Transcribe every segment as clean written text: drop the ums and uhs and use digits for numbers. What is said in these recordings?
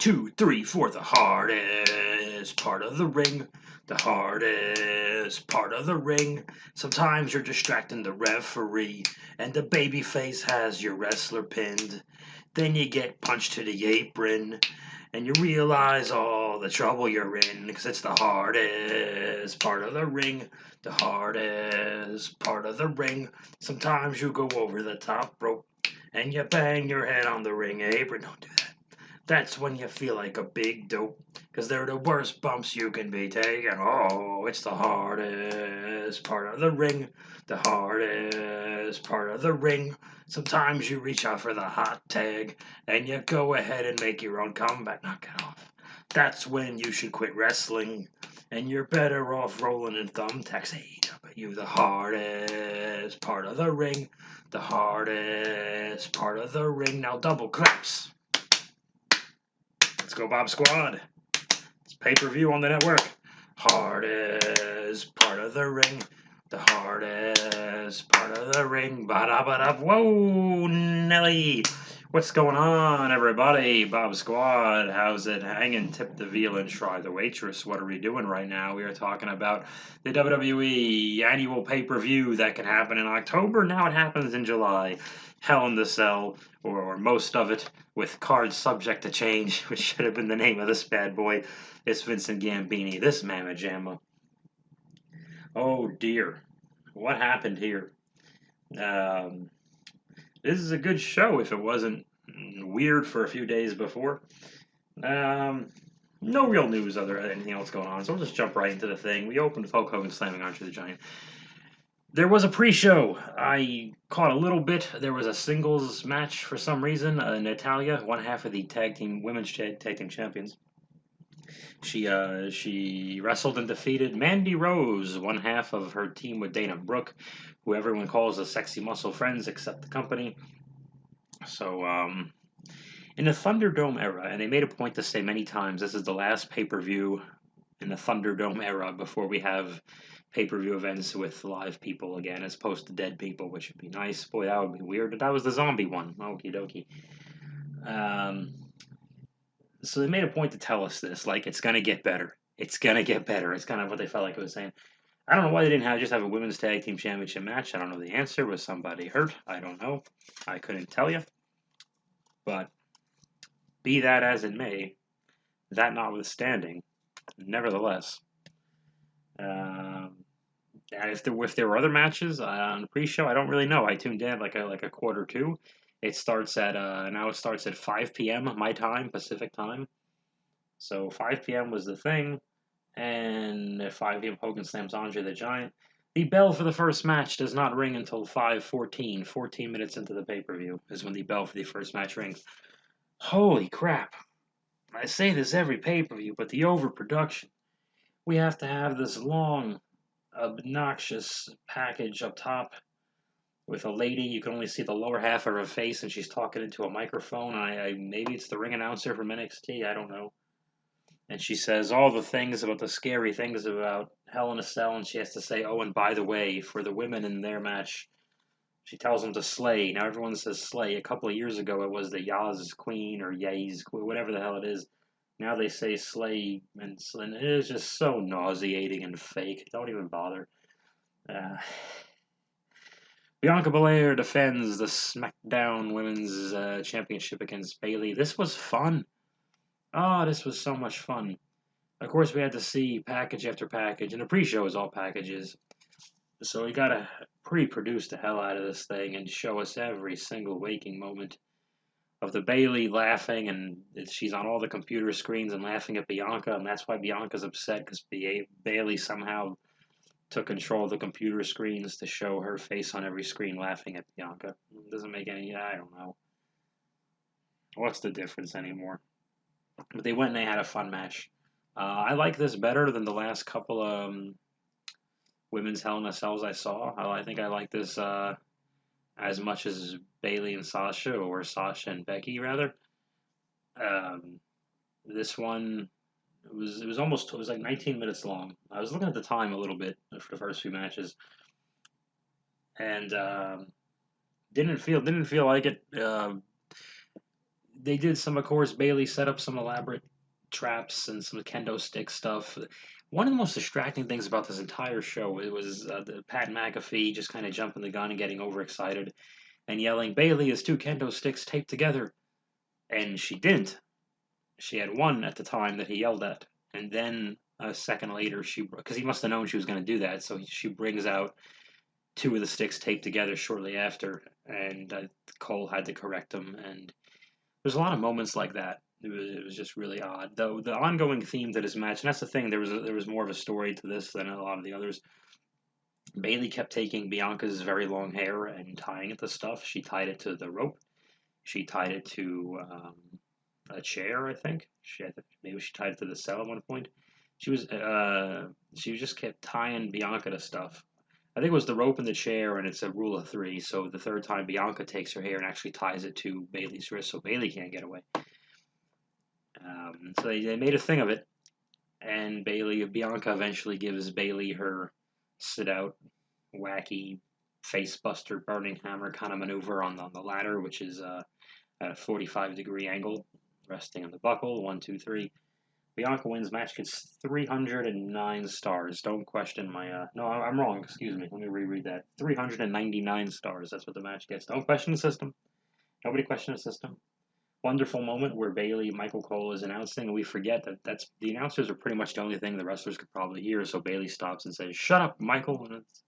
2, 3, 4. The hardest part of the ring. The hardest part of the ring. Sometimes you're distracting the referee, and the babyface has your wrestler pinned. Then you get punched to the apron, and you realize all the trouble you're in, because it's the hardest part of the ring. The hardest part of the ring. Sometimes you go over the top rope, and you bang your head on the ring apron. Don't do that. That's when you feel like a big dope, because they're the worst bumps you can be taking. Oh, it's the hardest part of the ring. The hardest part of the ring. Sometimes you reach out for the hot tag, and you go ahead and make your own comeback. Knock it off. That's when you should quit wrestling, and you're better off rolling in thumbtacks. Hey, but you the hardest part of the ring. The hardest part of the ring. Now double claps. Let's go, Bob Squad. It's pay-per-view on the network. Hardest part of the ring. The hardest part of the ring. Ba-da-ba-da. Whoa, Nelly. What's going on, everybody? Bob Squad. How's it hanging? Tip the veal and try the waitress. What are we doing right now? We are talking about the WWE annual pay-per-view that can happen in October. Now it happens in July. Hell in the Cell, or most of it, with cards subject to change, which should have been the name of this bad boy. It's Vincent Gambini, this mamma jamma. Oh dear, what happened here? This is a good show if it wasn't weird for a few days before. No real news other than anything else going on, so we'll just jump right into the thing. We opened with Hulk Hogan slamming Andre the Giant. There was a pre-show. I caught a little bit. There was a singles match for some reason. Natalia, one half of the women's tag team champions. She wrestled and defeated Mandy Rose, one half of her team with Dana Brooke, who everyone calls the Sexy Muscle Friends except the company. So, in the Thunderdome era, and they made a point to say many times, this is the last pay-per-view in the Thunderdome era before we have pay-per-view events with live people again, as opposed to dead people, which would be nice. Boy, that would be weird. That was the zombie one. Okie dokie. So they made a point to tell us this, like, it's going to get better. It's going to get better. It's kind of what they felt like it was saying. I don't know why they didn't just have a women's tag team championship match. I don't know the answer. Was somebody hurt? I don't know. I couldn't tell you. But be that as it may, that notwithstanding, nevertheless, if there were other matches on the pre-show, I don't really know. I tuned in like a quarter to. It starts at now it starts at 5 p.m. my time, Pacific time. So 5 p.m. was the thing, and at 5 p.m. Hogan slams Andre the Giant. The bell for the first match does not ring until 5:14. 14 minutes into the pay-per-view is when the bell for the first match rings. Holy crap! I say this every pay-per-view, but the overproduction. We have to have this long, obnoxious package up top with a lady. You can only see the lower half of her face, and she's talking into a microphone. Maybe it's the ring announcer from NXT. I don't know. And she says all the things about the scary things about Hell in a Cell, and she has to say, oh, and by the way, for the women in their match, she tells them to slay. Now everyone says slay. A couple of years ago, it was the Yaz Queen or Yays, whatever the hell it is. Now they say slay, and it is just so nauseating and fake. Don't even bother. Bianca Belair defends the SmackDown Women's Championship against Bayley. This was fun. Oh, this was so much fun. Of course, we had to see package after package, and the pre-show is all packages. So we gotta pre-produce the hell out of this thing and show us every single waking moment of the Bayley laughing, and she's on all the computer screens and laughing at Bianca, and that's why Bianca's upset, because Bayley somehow took control of the computer screens to show her face on every screen laughing at Bianca. It doesn't make any... I don't know. What's the difference anymore? But they went and they had a fun match. I like this better than the last couple of women's Hell in a Cells I saw. I think I like this as much as Bayley and Sasha, or Sasha and Becky, rather. This one... It was like 19 minutes long. I was looking at the time a little bit for the first few matches, and didn't feel like it. they did some, of course, Bailey set up some elaborate traps and some kendo stick stuff. One of the most distracting things about this entire show it was the Pat McAfee just kind of jumping the gun and getting overexcited and yelling, "Bailey is two kendo sticks taped together," and she didn't. She had one at the time that he yelled at, and then a second later, because he must have known she was going to do that, so she brings out two of the sticks taped together shortly after, and Cole had to correct him. And there's a lot of moments like that. It was just really odd. Though the ongoing theme to this match, and that's the thing, there was more of a story to this than a lot of the others. Bailey kept taking Bianca's very long hair and tying it to stuff. She tied it to the rope. She tied it to a chair, I think. Maybe she tied it to the cell at one point. She just kept tying Bianca to stuff. I think it was the rope and the chair, and it's a rule of three. So the third time, Bianca takes her hair and actually ties it to Bailey's wrist, so Bailey can't get away. So they made a thing of it, and Bianca eventually gives Bailey her sit out, wacky, face buster, burning hammer kind of maneuver on the ladder, which is at a 45-degree angle, resting on the buckle. 1, 2, 3. Bianca wins. Match gets 309 stars. Don't question my. No, I'm wrong. Excuse me. Let me reread that. 399 stars. That's what the match gets. Don't question the system. Nobody question the system. Wonderful moment where Bailey, Michael Cole is announcing, and we forget that that's the announcers are pretty much the only thing the wrestlers could probably hear. So Bailey stops and says, "Shut up, Michael," and it's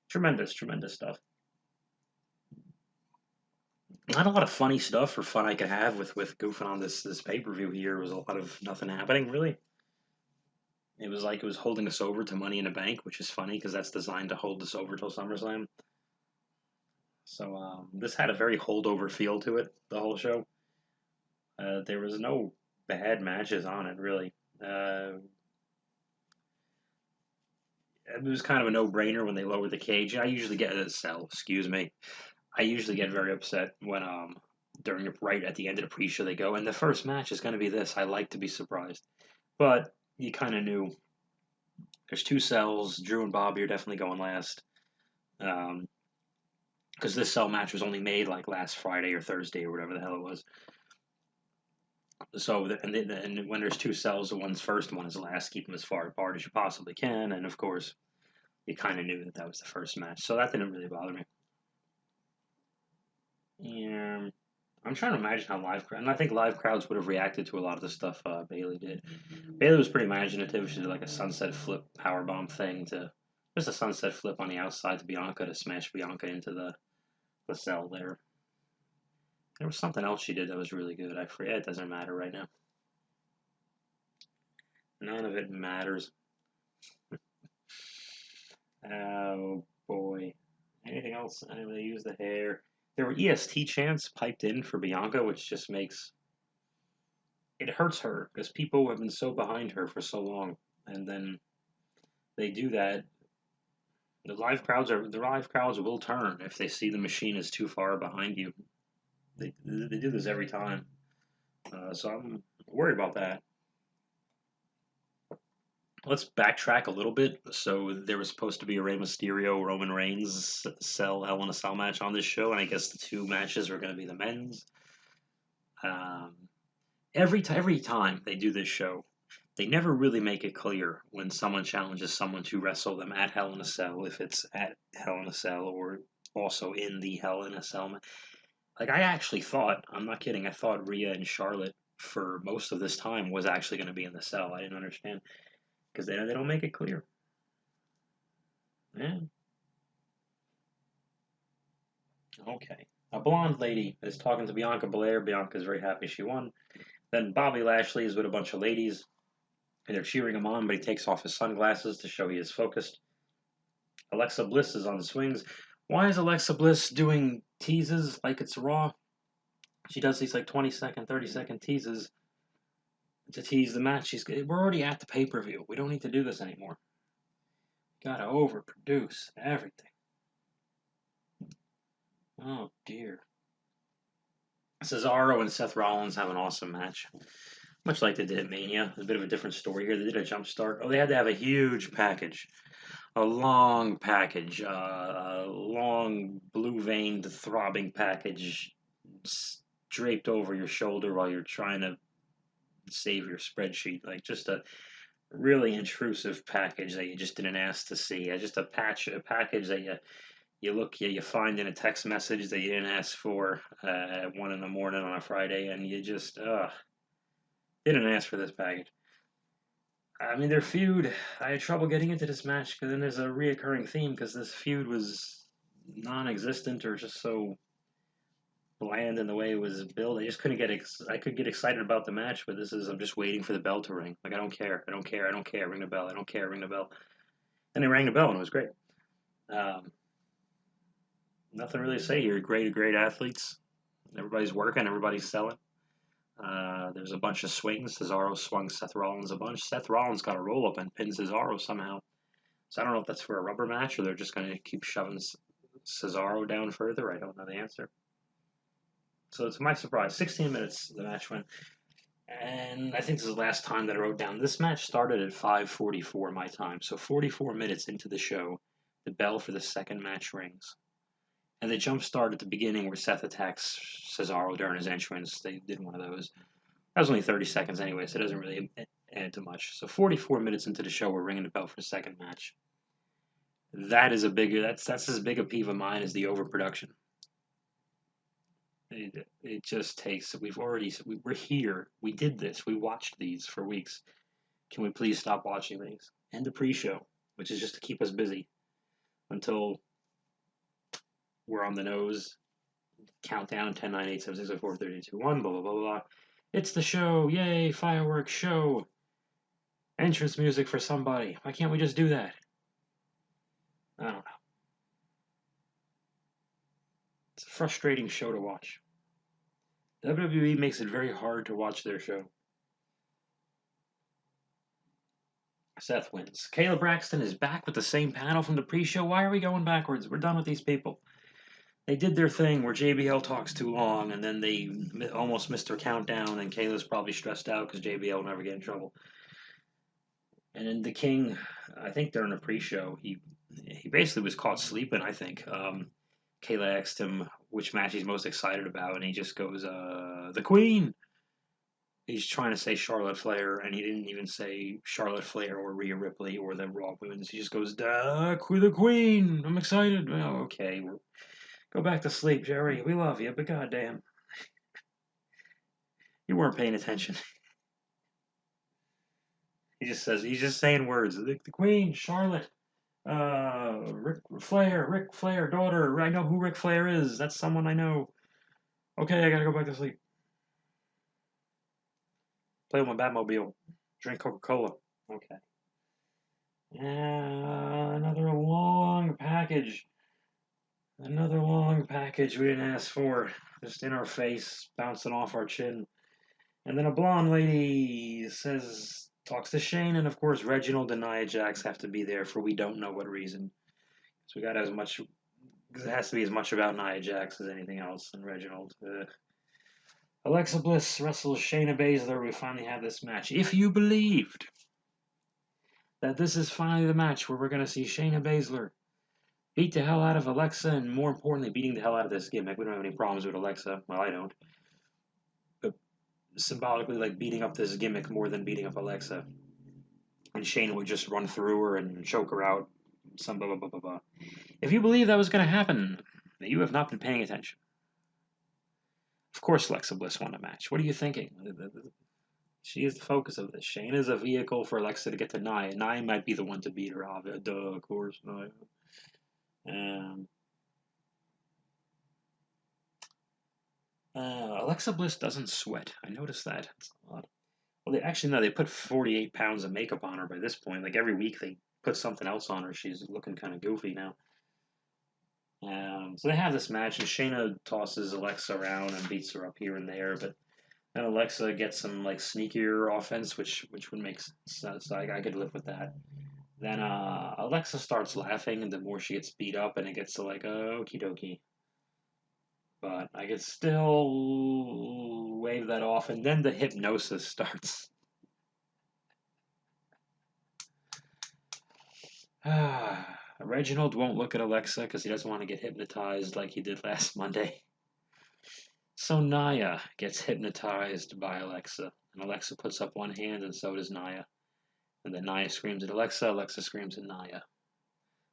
tremendous, tremendous stuff. Not a lot of funny stuff or fun I could have with goofing on this pay per view here. It was a lot of nothing happening really. It was like it was holding us over to Money in the Bank, which is funny because that's designed to hold us over till SummerSlam. So this had a very holdover feel to it, the whole show. There was no bad matches on it, really. It was kind of a no-brainer when they lowered the cage. I usually get a sell, excuse me. I usually get very upset when during right at the end of the pre-show they go, and the first match is going to be this. I like to be surprised, but you kind of knew. There's two cells. Drew and Bobby are definitely going last. Because this cell match was only made like last Friday or Thursday or whatever the hell it was. So and when there's two cells, the one's first, one is last. Keep them as far apart as you possibly can, and of course, you kind of knew that was the first match, so that didn't really bother me. Yeah, I'm trying to imagine how and I think live crowds would have reacted to a lot of the stuff Bailey did. Bailey was pretty imaginative. She did like a sunset flip powerbomb thing to just a sunset flip on the outside to Bianca to smash Bianca into the cell there. There was something else she did that was really good. I forget. It doesn't matter right now. None of it matters. Oh boy. Anything else? I didn't really use the hair. There were EST chants piped in for Bianca, which just makes it hurts her because people have been so behind her for so long, and then they do that. The live crowds will turn if they see the machine is too far behind you. They do this every time, so I'm worried about that. Let's backtrack a little bit. So there was supposed to be a Rey Mysterio Roman Reigns Hell in a Cell match on this show, and I guess the two matches were going to be the men's. Um, every time they do this show, they never really make it clear when someone challenges someone to wrestle them at Hell in a Cell, if it's at Hell in a Cell or also in the Hell in a Cell. Like I actually thought, I'm not kidding, I thought Rhea and Charlotte for most of this time was actually going to be in the cell. I didn't understand because they don't make it clear. Yeah. Okay. A blonde lady is talking to Bianca Belair. Bianca's very happy she won. Then Bobby Lashley is with a bunch of ladies. And they're cheering him on, but he takes off his sunglasses to show he is focused. Alexa Bliss is on the swings. Why is Alexa Bliss doing teases like it's Raw? She does these like 20-second, 30-second teases to tease the match. We're already at the pay-per-view. We don't need to do this anymore. Gotta overproduce everything. Oh, dear. Cesaro and Seth Rollins have an awesome match. Much like they did at Mania. It's a bit of a different story here. They did a jump start. Oh, they had to have a huge package. A long package. A long, blue-veined, throbbing package. draped over your shoulder while you're trying to save your spreadsheet. Like just a really intrusive package that you just didn't ask to see. Just a package that you find in a text message that you didn't ask for at 1 in the morning on a Friday, and you just didn't ask for this package. I mean, their feud. I had trouble getting into this match because then there's a reoccurring theme because this feud was non-existent or just so bland in the way it was built. I just couldn't get. I could get excited about the match, but this is. I'm just waiting for the bell to ring. Like I don't care. I don't care. I don't care. Ring the bell. I don't care. Ring the bell. And they rang the bell, and it was great. Um, Nothing really to say here. Great athletes. Everybody's working. Everybody's selling. There's a bunch of swings. Cesaro swung Seth Rollins a bunch. Seth Rollins got a roll up and pinned Cesaro somehow. So I don't know if that's for a rubber match or they're just going to keep shoving Cesaro down further. I don't know the answer. So to my surprise, 16 minutes the match went. And I think this is the last time that I wrote down. This match started at 5:44 my time. So 44 minutes into the show, the bell for the second match rings. And they jump start at the beginning where Seth attacks Cesaro during his entrance. They did one of those. That was only 30 seconds anyway, so it doesn't really add to much. So 44 minutes into the show, we're ringing the bell for the second match. That's as big a peeve of mine as the overproduction. It just takes. We're here. We did this. We watched these for weeks. Can we please stop watching these? And the pre-show, which is just to keep us busy until we're on the nose. Countdown 10, 9, 8, 7, 6, 5, 4, 3, 2, 1, blah, blah, blah, blah. It's the show. Yay, fireworks show. Entrance music for somebody. Why can't we just do that? I don't know. It's a frustrating show to watch. WWE makes it very hard to watch their show. Seth wins. Kayla Braxton is back with the same panel from the pre-show. Why are we going backwards? We're done with these people. They did their thing where JBL talks too long, and then they almost missed their countdown, and Kayla's probably stressed out because JBL will never get in trouble. And then the King, I think during the pre-show, he basically was caught sleeping, I think. Kayla asked him which match he's most excited about, and he just goes, the Queen! He's trying to say Charlotte Flair, and he didn't even say Charlotte Flair or Rhea Ripley or the Raw Women's. He just goes, the Queen! I'm excited! Oh, okay, go back to sleep, Jerry. We love you, but goddamn. You weren't paying attention. He's just saying words. The Queen, Charlotte, Ric Flair, daughter. I know who Ric Flair is. That's someone I know. Okay, I gotta go back to sleep. Play with my Batmobile. Drink Coca-Cola. Okay. Another long package. Another long package we didn't ask for. Just in our face, bouncing off our chin. And then a blonde lady talks to Shane, and of course Reginald and Nia Jax have to be there for we don't know what reason. So we got as much. It has to be as much about Nia Jax as anything else. And Reginald. Alexa Bliss wrestles Shayna Baszler. We finally have this match. If you believed that this is finally the match where we're going to see Shayna Baszler beat the hell out of Alexa, and more importantly, beating the hell out of this gimmick. We don't have any problems with Alexa. Well, I don't. But symbolically, like beating up this gimmick more than beating up Alexa. And Shayna would just run through her and choke her out. Some blah, blah, blah, blah, blah. If you believe that was going to happen, you have not been paying attention. Of course, Alexa Bliss won the match. What are you thinking? She is the focus of this. Shayna is a vehicle for Alexa to get to Nia. Nia might be the one to beat her off. Duh, of course, Nia. Alexa Bliss doesn't sweat. I noticed that. It's odd. Well, they put 48 pounds of makeup on her by this point. Like every week they put something else on her. She's looking kind of goofy now. So they have this match, and Shayna tosses Alexa around and beats her up here and there, but then Alexa gets some like sneakier offense, which would make sense. So I could live with that. Then Alexa starts laughing, and the more she gets beat up, and it gets to like okie dokie. But I could still wave that off, and then the hypnosis starts. Reginald won't look at Alexa because he doesn't want to get hypnotized like he did last Monday. So Nia gets hypnotized by Alexa, and Alexa puts up one hand, and so does Nia. And then Nia screams at Alexa, Alexa screams at Nia.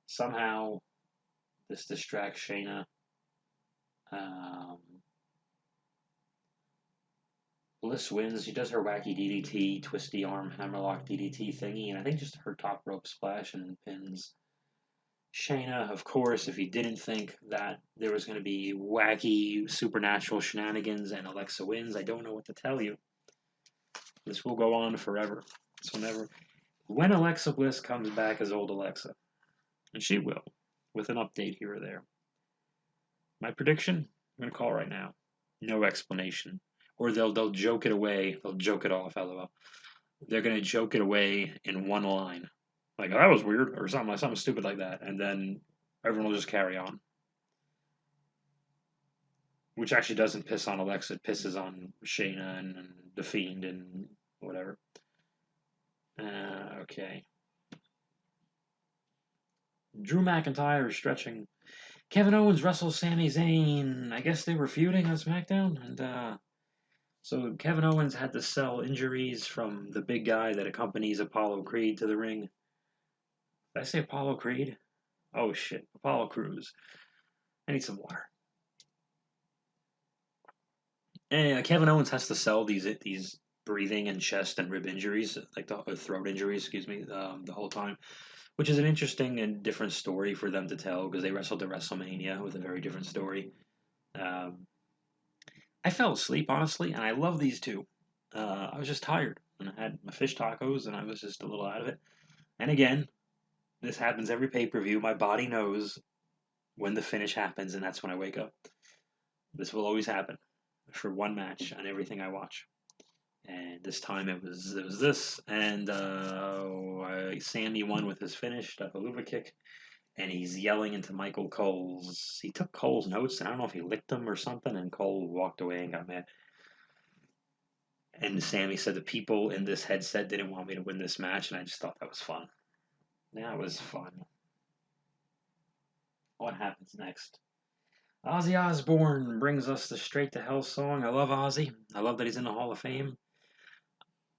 Somehow, this distracts Shayna. Um, Bliss wins. She does her wacky DDT, twisty arm, hammerlock DDT thingy, and I think just her top rope splash and pins Shayna. Of course, if you didn't think that there was going to be wacky supernatural shenanigans and Alexa wins, I don't know what to tell you. This will go on forever. So never. When Alexa Bliss comes back as old Alexa, and she will, with an update here or there. My prediction, I'm going to call right now. No explanation. Or they'll joke it away. They'll joke it off, lol. They're going to joke it away in one line. Like, oh, that was weird, or something stupid like that. And then everyone will just carry on. Which actually doesn't piss on Alexa. It pisses on Shayna and The Fiend and whatever. Okay. Drew McIntyre is stretching. Kevin Owens wrestles Sami Zayn. I guess they were feuding on SmackDown, and so Kevin Owens had to sell injuries from the big guy that accompanies Apollo Creed to the ring. Did I say Apollo Creed? Oh shit, Apollo Crews. I need some water. And Kevin Owens has to sell these breathing and chest and rib injuries, like the throat injuries, excuse me, the whole time, which is an interesting and different story for them to tell because they wrestled at WrestleMania with a very different story. Um, I fell asleep honestly, and I love these two. I was just tired, and I had my fish tacos, and I was just a little out of it. And again, this happens every pay per view. My body knows when the finish happens, and that's when I wake up. This will always happen for one match on everything I watch. And this time it was this, and Sammy won with his finish, the Haluva kick, and he's yelling into Michael Cole's. He took Cole's notes, and I don't know if he licked them or something, and Cole walked away and got mad. And Sammy said the people in this headset didn't want me to win this match, and I just thought that was fun. That was fun. What happens next? Ozzy Osbourne brings us the Straight to Hell song. I love Ozzy. I love that he's in the Hall of Fame.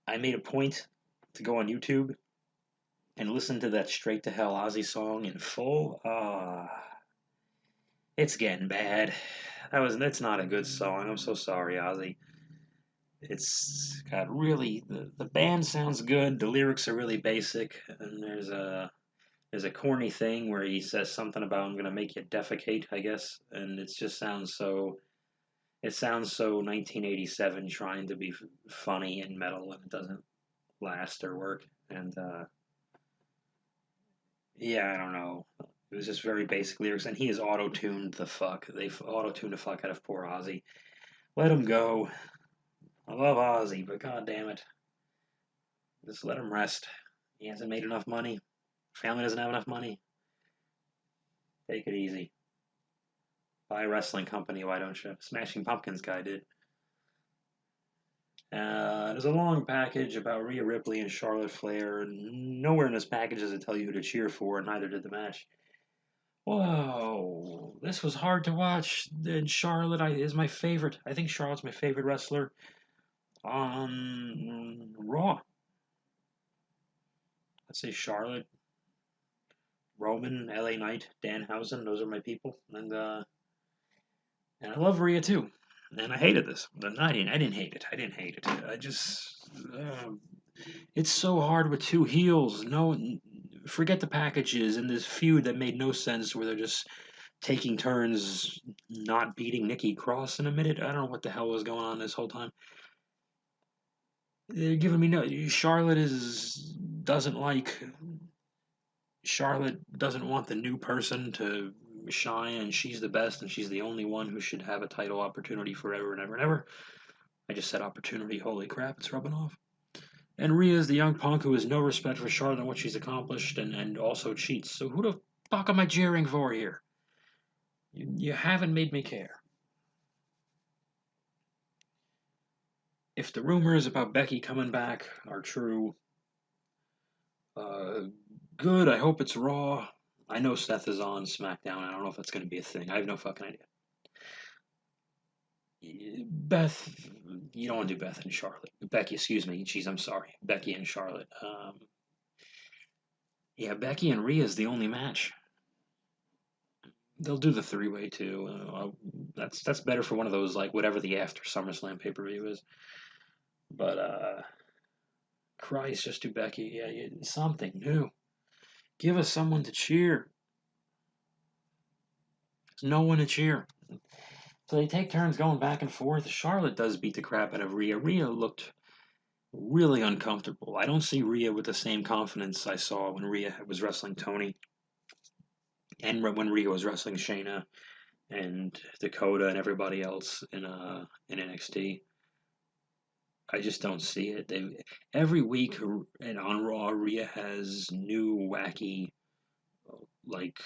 I made a point to go on YouTube and listen to that Straight to Hell Ozzy song in full. It's getting bad. That's not a good song. I'm so sorry, Ozzy. It's got really the band sounds good. The lyrics are really basic, and there's a corny thing where he says something about I'm gonna make you defecate, I guess, and it just sounds so. It sounds so 1987 trying to be funny and metal, and it doesn't last or work. And yeah, I don't know. It was just very basic lyrics, and he is auto-tuned the fuck. They've auto-tuned the fuck out of poor Ozzy. Let him go. I love Ozzy, but god damn it. Just let him rest. He hasn't made enough money. Family doesn't have enough money. Take it easy. Buy a wrestling company, why don't you? Smashing Pumpkins guy did. There's a long package about Rhea Ripley and Charlotte Flair. Nowhere in this package does it tell you who to cheer for, and neither did the match. Whoa, this was hard to watch. And Charlotte is my favorite. I think Charlotte's my favorite wrestler on Raw. Let's say Charlotte, Roman, LA Knight, Danhausen. Those are my people, and I love Rhea too. And I hated this. But I didn't hate it. I didn't hate it. I just it's so hard with two heels. No, forget the packages and this feud that made no sense where they're just taking turns not beating Nikki Cross in a minute. I don't know what the hell was going on this whole time. They're giving me no. Charlotte doesn't want the new person to shine, and she's the best, and she's the only one who should have a title opportunity forever and ever and ever. I just said opportunity. Holy crap, it's rubbing off. And Rhea's the young punk who has no respect for Charlotte and what she's accomplished, and also cheats. So who the fuck am I cheering for here? You haven't made me care. If the rumors about Becky coming back are true, uh, good. I hope it's Raw. I know Seth is on SmackDown. I don't know if that's going to be a thing. I have no fucking idea. Beth, you don't want to do Beth and Charlotte. Becky, excuse me. Jeez, I'm sorry. Becky and Charlotte. Yeah, Becky and Rhea is the only match. They'll do the three-way too. That's better for one of those like whatever the after SummerSlam pay-per-view is. But Christ, just do Becky. Yeah, something new. Give us someone to cheer. There's no one to cheer. So they take turns going back and forth. Charlotte does beat the crap out of Rhea. Rhea looked really uncomfortable. I don't see Rhea with the same confidence I saw when Rhea was wrestling Tony and when Rhea was wrestling Shayna and Dakota and everybody else in NXT. I just don't see it. Every week and on Raw, Rhea has new wacky like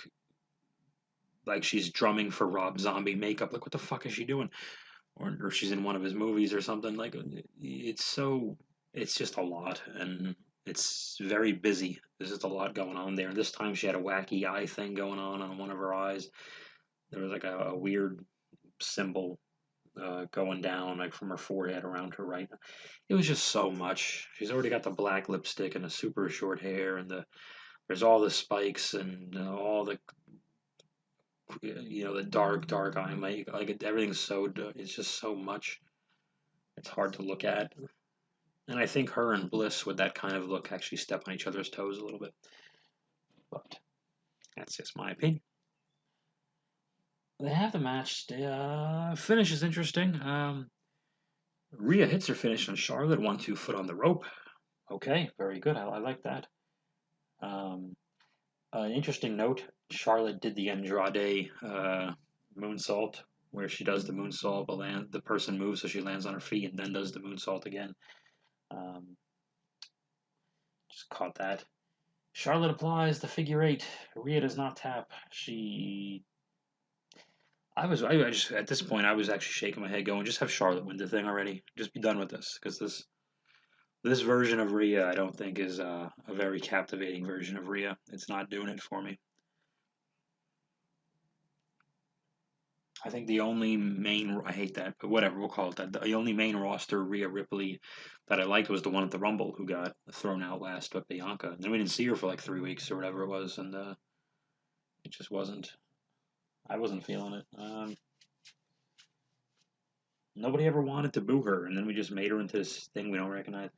she's drumming for Rob Zombie makeup. Like what the fuck is she doing? Or she's in one of his movies or something. Like it's just a lot and it's very busy. There's just a lot going on there. And this time she had a wacky eye thing going on one of her eyes. There was like a weird symbol going down like from her forehead around her right. It was just so much. She's already got the black lipstick and the super short hair and there's all the spikes and all the the dark eye makeup. Like everything's so it's just so much. It's hard to look at. And I think her and Bliss with that kind of look actually step on each other's toes a little bit. But that's just my opinion. They have the match. The finish is interesting. Rhea hits her finish on Charlotte, 1-2 foot on the rope. Okay, very good. I like that. Um, an interesting note: Charlotte did the Andrade moonsault, where she does the moonsault, but the person moves so she lands on her feet and then does the moonsault again. Um, just caught that. Charlotte applies the figure eight. Rhea does not tap. I just at this point I was actually shaking my head, going, just have Charlotte win the thing already. Just be done with this, because this version of Rhea I don't think is a very captivating version of Rhea. It's not doing it for me. I think the only main I hate that, but whatever we'll call it that. The only main roster Rhea Ripley that I liked was the one at the Rumble who got thrown out last with Bianca. And then we didn't see her for like 3 weeks or whatever it was, and it just wasn't. I wasn't feeling it. Nobody ever wanted to boo her, and then we just made her into this thing we don't recognize.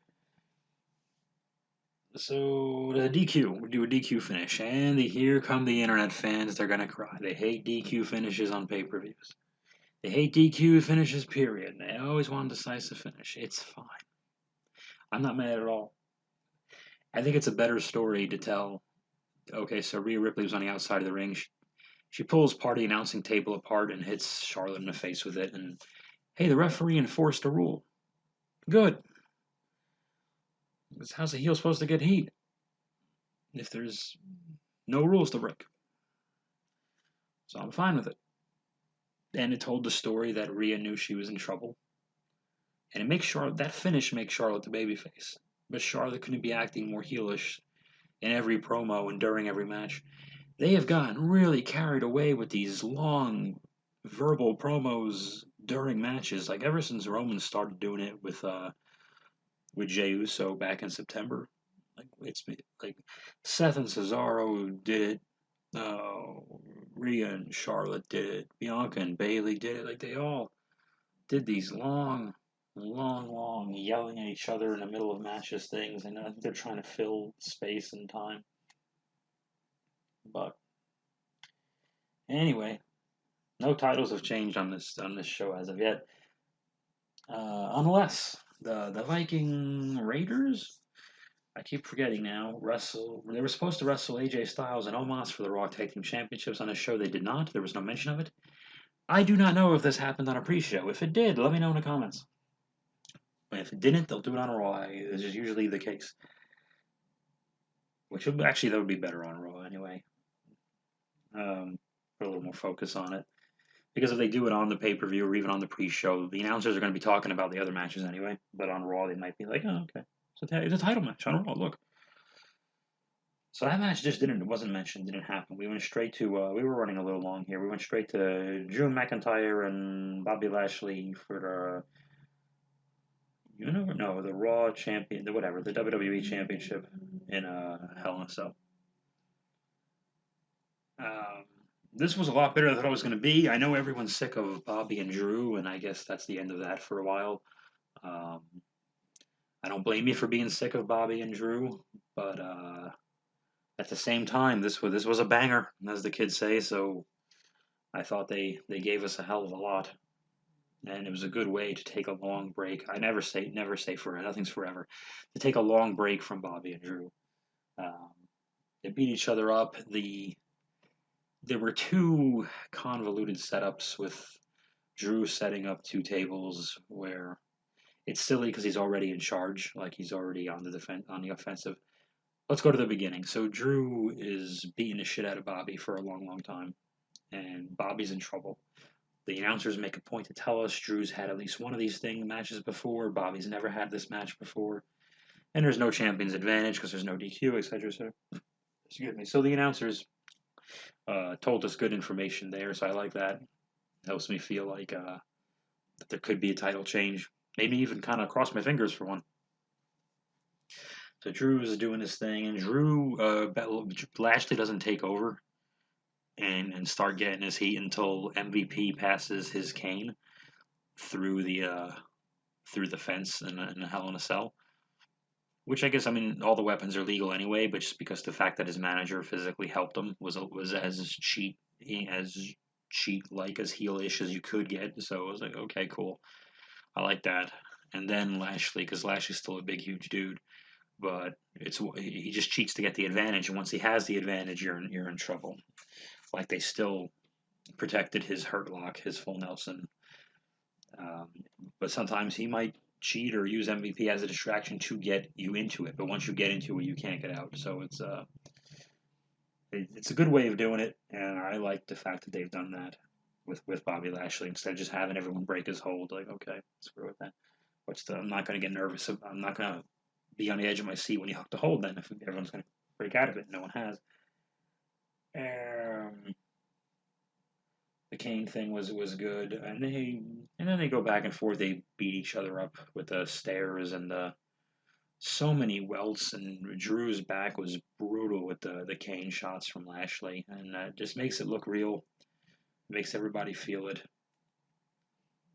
So the DQ, we do a DQ finish, and here come the internet fans. They're gonna cry. They hate DQ finishes on pay-per-views. They hate DQ finishes. Period. They always want a decisive finish. It's fine. I'm not mad at all. I think it's a better story to tell. Okay, so Rhea Ripley was on the outside of the ring. She pulls part of the announcing table apart and hits Charlotte in the face with it. And hey, the referee enforced a rule. Good. How's a heel supposed to get heat if there's no rules to break? So I'm fine with it. And it told the story that Rhea knew she was in trouble. And it makes Charlotte, that finish makes Charlotte the babyface. But Charlotte couldn't be acting more heelish in every promo and during every match. They have gotten really carried away with these long verbal promos during matches. Like ever since Roman started doing it with Jey Uso back in September. Like it's like Seth and Cesaro did it. Rhea and Charlotte did it. Bianca and Bayley did it. Like they all did these long yelling at each other in the middle of matches things, and I think they're trying to fill space and time. But anyway, no titles have changed on this show as of yet, unless the Viking Raiders. I keep forgetting now. They were supposed to wrestle AJ Styles and Omos for the Raw Tag Team Championships on the show. They did not. There was no mention of it. I do not know if this happened on a pre-show. If it did, let me know in the comments. But if it didn't, they'll do it on Raw. This is usually the case. Which would actually, that would be better on Raw anyway. Put a little more focus on it. Because if they do it on the pay-per-view or even on the pre-show, the announcers are going to be talking about the other matches anyway. But on Raw, they might be like, oh, okay. It's a title match on Raw, look. So that match just didn't wasn't mentioned, didn't happen. We went straight to we were running a little long here. We went straight to Drew McIntyre and Bobby Lashley for the Raw champion, the whatever, the WWE championship in Hell in a Cell. Um, this was a lot better than I thought it was going to be. I know everyone's sick of Bobby and Drew, and I guess that's the end of that for a while. Um, I don't blame you for being sick of Bobby and Drew, but at the same time, this was a banger, as the kids say. So I thought they gave us a hell of a lot, and it was a good way to take a long break. I never say forever. Nothing's forever. To take a long break from Bobby and Drew. Um, they beat each other up. There were two convoluted setups with Drew setting up two tables where it's silly because he's already in charge, like he's already on the offensive. Let's go to the beginning. So Drew is beating the shit out of Bobby for a long, long time, and Bobby's in trouble. The announcers make a point to tell us Drew's had at least one of these matches before. Bobby's never had this match before, and there's no champion's advantage because there's no DQ, etc., etc. Excuse me. So the announcers told us good information there, so I like that. Helps me feel like that there could be a title change. Maybe even kind of cross my fingers for one. So Drew is doing his thing, and Lashley doesn't take over and start getting his heat until MVP passes his cane through the fence in a Hell in a Cell. Which I guess all the weapons are legal anyway, but just because the fact that his manager physically helped him was as cheat like as heelish as you could get. So I was like, okay, cool, I like that. And then Lashley, because Lashley's still a big, huge dude, but he just cheats to get the advantage, and once he has the advantage, you're in trouble. Like they still protected his hurt lock, his full Nelson, um, but sometimes he might cheat or use MVP as a distraction to get you into it. But once you get into it, you can't get out. So it's a good way of doing it, and I like the fact that they've done that with Bobby Lashley instead of just having everyone break his hold. Like, okay, screw with that. I'm not going to get nervous. I'm not going to be on the edge of my seat when you hook the hold. Then if everyone's going to break out of it, no one has. The Kane thing was good, and then they go back and forth. They beat each other up with the stairs and so many welts, and Drew's back was brutal with the cane shots from Lashley, and that just makes it look real. Makes everybody feel it.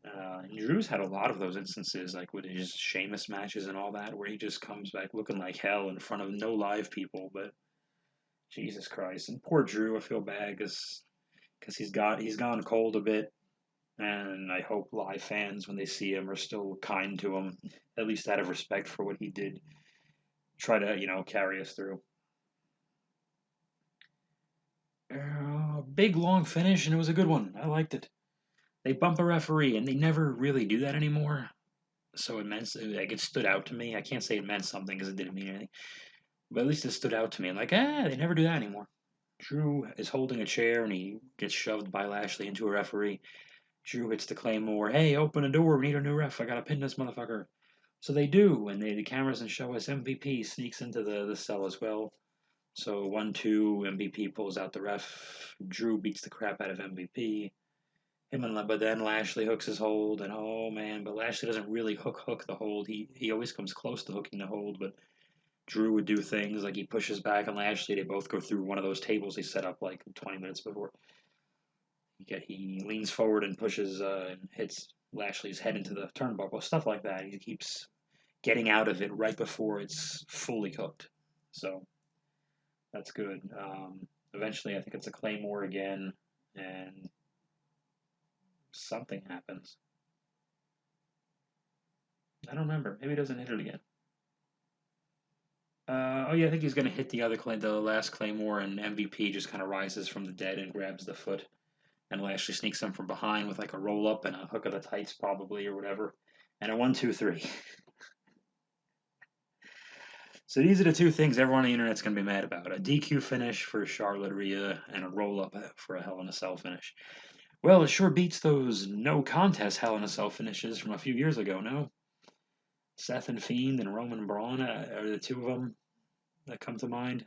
And Drew's had a lot of those instances, like with his Sheamus matches and all that, where he just comes back looking like hell in front of no live people. But Jesus Christ, and poor Drew, I feel bad because he's gone cold a bit, and I hope live fans, when they see him, are still kind to him, at least out of respect for what he did. Try to carry us through. Big long finish, and it was a good one. I liked it. They bump a referee, and they never really do that anymore. So it meant like it stood out to me. I can't say it meant something because it didn't mean anything, but at least it stood out to me. I'm like, they never do that anymore. Drew is holding a chair, and he gets shoved by Lashley into a referee. Drew hits the Claymore. Hey, open the door. We need a new ref. I gotta pin this motherfucker. So they do, and the cameras and show us MVP sneaks into the cell as well. So 1-2, MVP pulls out the ref. Drew beats the crap out of MVP. But then Lashley hooks his hold, and oh man, but Lashley doesn't really hook the hold. He always comes close to hooking the hold, but Drew would do things like he pushes back on Lashley. They both go through one of those tables he set up like 20 minutes before. He leans forward and pushes and hits Lashley's head into the turnbuckle, stuff like that. He keeps getting out of it right before it's fully cooked. So that's good. Eventually, I think it's a Claymore again, and something happens. I don't remember. Maybe he doesn't hit it again. Oh yeah, I think he's gonna hit the last Claymore, and MVP just kind of rises from the dead and grabs the foot, and Lashley sneaks him from behind with like a roll up and a hook of the tights probably or whatever, and a 1-2-3. So these are the two things everyone on the internet's gonna be mad about: a DQ finish for Charlotte Rhea and a roll up for a Hell in a Cell finish. Well, it sure beats those no contest Hell in a Cell finishes from a few years ago. No, Seth and Fiend and Roman and Braun are the two of them that come to mind.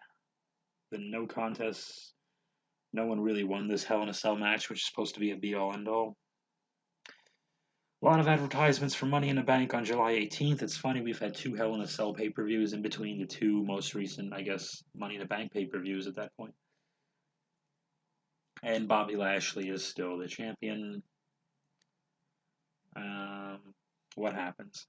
The no contest. No one really won this Hell in a Cell match, which is supposed to be a be all end all. A lot of advertisements for Money in the Bank on July 18th. It's funny, we've had two Hell in a Cell pay per views in between the two most recent, I guess, Money in the Bank pay per views at that point. And Bobby Lashley is still the champion. What happens?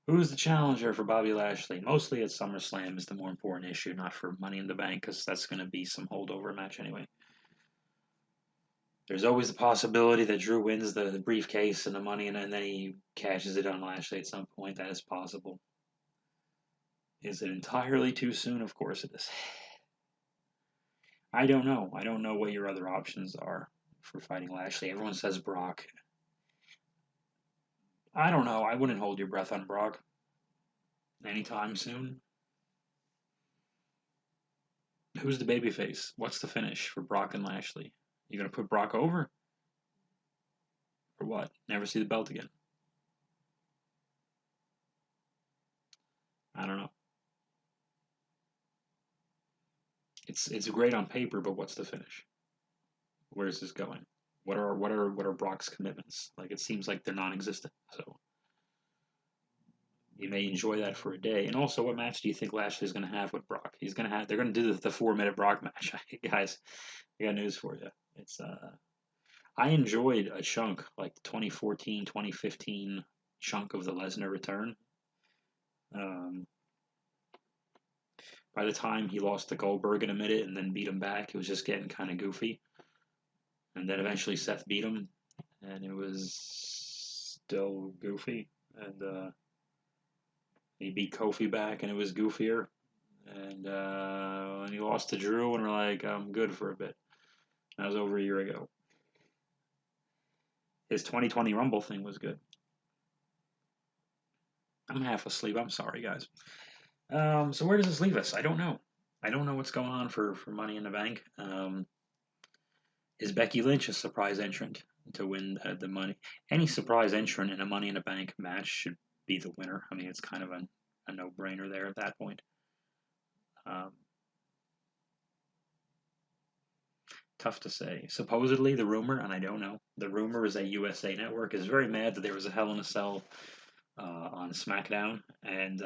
Who's the challenger for Bobby Lashley? Mostly at SummerSlam is the more important issue, not for Money in the Bank, because that's going to be some holdover match anyway. There's always the possibility that Drew wins the briefcase and the money, and then he cashes it on Lashley at some point. That is possible. Is it entirely too soon? Of course it is. I don't know. I don't know what your other options are for fighting Lashley. Everyone says Brock. I don't know. I wouldn't hold your breath on Brock anytime soon. Who's the babyface? What's the finish for Brock and Lashley? You gonna put Brock over? For what? Never see the belt again? I don't know. It's great on paper, but what's the finish? Where is this going? What are Brock's commitments? Like it seems like they're non-existent. So you may enjoy that for a day. And also, what match do you think Lashley's going to have with Brock? They're going to do the 4-minute Brock match. Guys, I got news for you. It's I enjoyed a chunk like the 2014, 2015 chunk of the Lesnar return. By the time he lost to Goldberg in a minute and then beat him back, it was just getting kind of goofy. And then eventually Seth beat him, and it was still goofy. And he beat Kofi back, and it was goofier. And he lost to Drew, and we're like, I'm good for a bit. That was over a year ago. His 2020 Rumble thing was good. I'm half asleep. I'm sorry, guys. So where does this leave us? I don't know. I don't know what's going on for Money in the Bank. Is Becky Lynch a surprise entrant to win the money? Any surprise entrant in a Money in the Bank match should be the winner. I mean, it's kind of a no-brainer there at that point. Tough to say. Supposedly, the rumor, and I don't know, the rumor is that USA Network is very mad that there was a Hell in a Cell on SmackDown and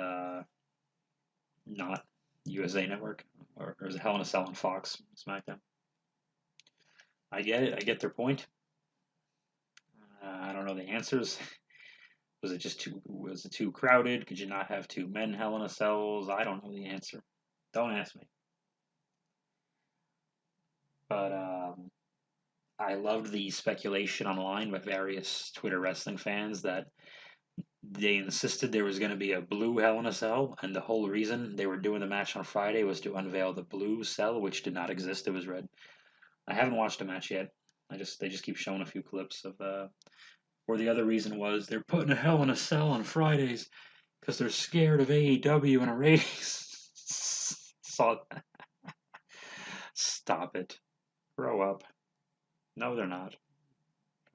not USA Network, or there's a Hell in a Cell on Fox SmackDown. I get it. I get their point. I don't know the answers. Was it too crowded? Could you not have two men Hell in a Cells? I don't know the answer. Don't ask me. But I loved the speculation online by various Twitter wrestling fans that they insisted there was going to be a blue Hell in a Cell, and the whole reason they were doing the match on Friday was to unveil the blue cell, which did not exist. It was red. I haven't watched the match yet. They just keep showing a few clips of. Or the other reason was they're putting a Hell in a Cell on Fridays because they're scared of AEW and a ratings. Saw that. Stop it. Grow up. No, they're not.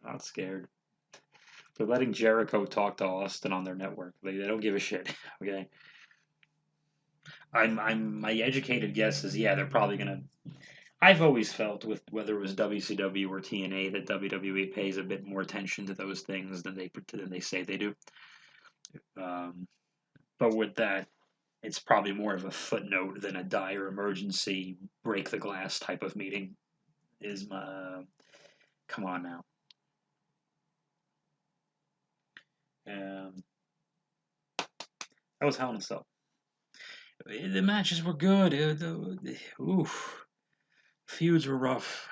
They're not scared. They're letting Jericho talk to Austin on their network. They don't give a shit. Okay. My educated guess is yeah, they're probably gonna. I've always felt with whether it was WCW or TNA that WWE pays a bit more attention to those things than they say they do. But with that, it's probably more of a footnote than a dire emergency break the glass type of meeting. Is my come on now. That was Hell in a Cell. The matches were good. Feuds were rough.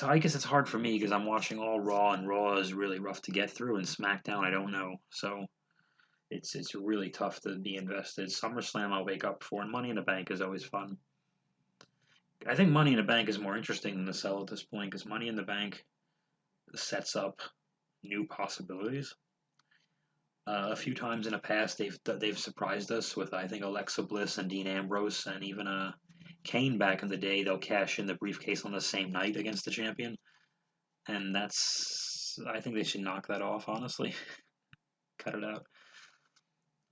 I guess it's hard for me because I'm watching all Raw, and Raw is really rough to get through, and SmackDown I don't know. So it's really tough to be invested. SummerSlam I'll wake up for, and Money in the Bank is always fun. I think Money in the Bank is more interesting than the Cell at this point because Money in the Bank sets up new possibilities. A few times in the past, they've surprised us with I think Alexa Bliss and Dean Ambrose, and even Kane back in the day. They'll cash in the briefcase on the same night against the champion, and I think they should knock that off. Honestly, cut it out.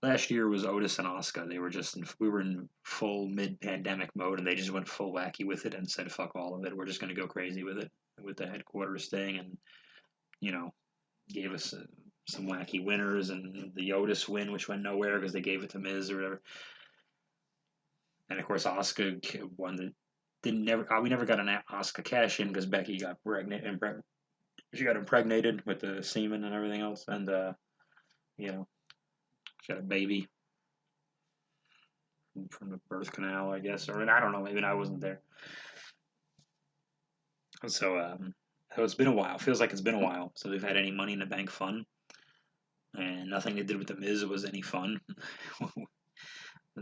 Last year was Otis and Asuka. They were just we were in full mid-pandemic mode, and they just went full wacky with it and said, "Fuck all of it. We're just going to go crazy with it, with the headquarters thing." And you know, gave us some wacky winners, and the Otis win, which went nowhere because they gave it to Miz or whatever. And of course, Asuka won the. Didn't never. We never got an Asuka cash in because Becky got pregnant and she got impregnated with the semen and everything else, and you know, she had a baby from the birth canal, I guess, or I don't know. Maybe I wasn't there. So it's been a while. Feels like it's been a while. So we've had any Money in the Bank fun, and nothing they did with the Miz was any fun.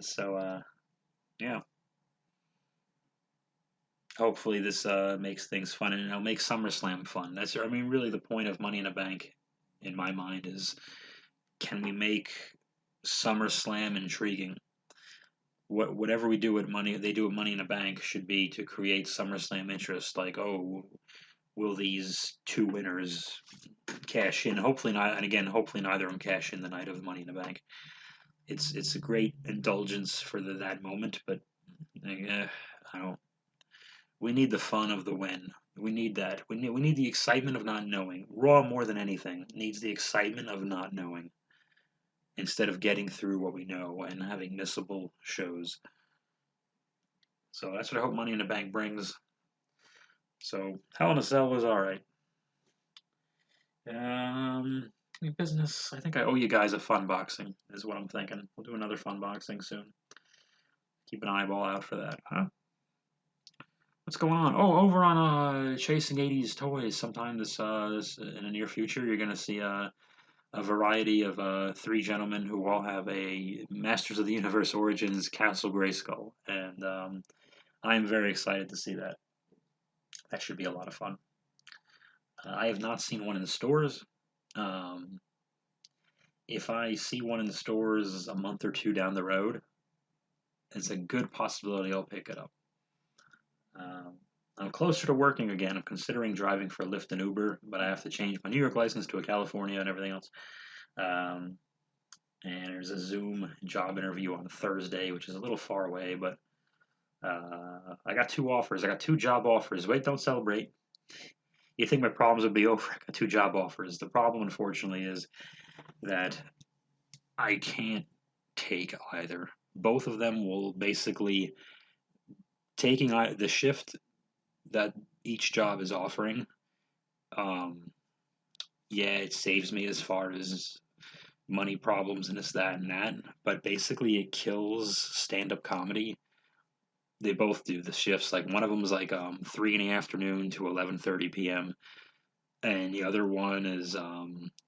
so yeah. Hopefully this makes things fun, and it'll make SummerSlam fun. That's I mean, really the point of Money in the Bank, in my mind, is can we make SummerSlam intriguing? Whatever we do with money, they do with Money in the Bank should be to create SummerSlam interest. Like, oh, will these two winners cash in? Hopefully not. And again, hopefully neither of them cash in the night of Money in the Bank. It's a great indulgence for that moment, but I don't. We need the fun of the win. We need that. We need the excitement of not knowing. Raw more than anything needs the excitement of not knowing instead of getting through what we know and having missable shows. So that's what I hope Money in the Bank brings. So Hell in a Cell was all right. Business. I think I owe you guys a fun boxing. Is what I'm thinking. We'll do another fun boxing soon. Keep an eyeball out for that, huh? What's going on? Oh, over on Chasing 80s Toys, sometime this in the near future, you're gonna see a variety of three gentlemen who all have a Masters of the Universe Origins Castle Grayskull, and I'm very excited to see that. That should be a lot of fun. I have not seen one in the stores. Um, if I see one in the stores a month or two down the road, it's a good possibility I'll pick it up. Um, I'm closer to working again. I'm considering driving for Lyft and Uber, but I have to change my New York license to a California and everything else. Um, and there's a Zoom job interview on Thursday, which is a little far away, but I got two offers. I got two job offers. Wait, don't celebrate. You think my problems would be over? I got two job offers. The problem, unfortunately, is that I can't take either. Both of them will basically taking the shift that each job is offering. Um, yeah, it saves me as far as money problems and this, that, and that. But basically, it kills stand-up comedy. They both do the shifts. Like one of them is like 3 in the afternoon to 11:30 p.m. and the other one is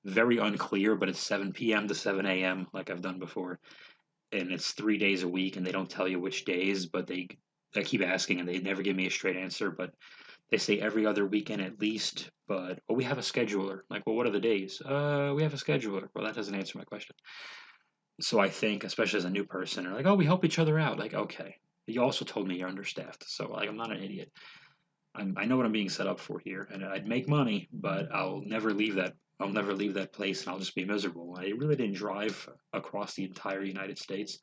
very unclear, but it's 7 p.m. to 7 a.m. like I've done before, and it's 3 days a week, and they don't tell you which days, but I keep asking, and they never give me a straight answer. But they say every other weekend at least. But we have a scheduler. Like, well, what are the days? We have a scheduler. Well, that doesn't answer my question. So I think, especially as a new person, they're like, oh, we help each other out. Like, okay. You also told me you're understaffed, so like I'm not an idiot. I know what I'm being set up for here, and I'd make money, but I'll never leave that. I'll never leave that place, and I'll just be miserable. I really didn't drive across the entire United States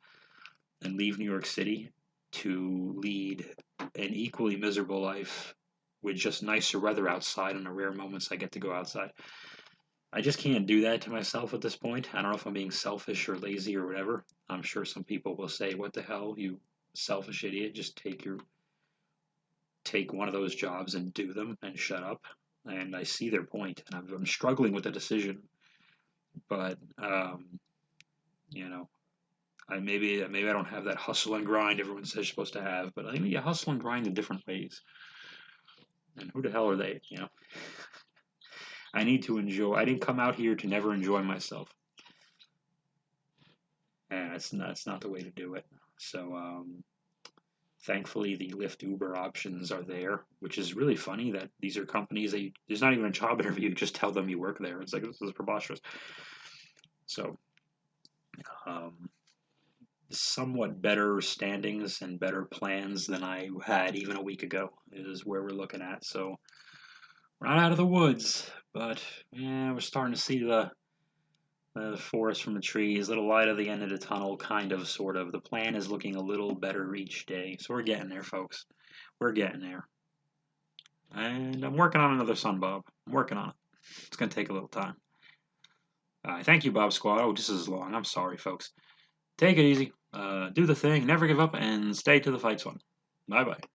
and leave New York City to lead an equally miserable life with just nicer weather outside and the rare moments I get to go outside. I just can't do that to myself at this point. I don't know if I'm being selfish or lazy or whatever. I'm sure some people will say, "What the hell, you selfish idiot? Just take one of those jobs and do them and shut up." And I see their point, and I'm struggling with the decision. But you know, maybe I don't have that hustle and grind everyone says you're supposed to have. But I think you hustle and grind in different ways. And who the hell are they? I need to enjoy. I didn't come out here to never enjoy myself, and it's not the way to do it. So thankfully, the Lyft Uber options are there, which is really funny that these are companies that there's not even a job interview. You just tell them you work there. It's like, this is preposterous. So, um, somewhat better standings and better plans than I had even a week ago is where we're looking at. So, we're not out of the woods, but yeah, we're starting to see The forest from the trees, little light at the end of the tunnel, kind of, sort of. The plan is looking a little better each day. So we're getting there, folks. We're getting there. And I'm working on another sun, Bob. I'm working on it. It's going to take a little time. Thank you, Bob Squad. Oh, this is long. I'm sorry, folks. Take it easy. Do the thing. Never give up. And stay to the fight, son. Bye bye.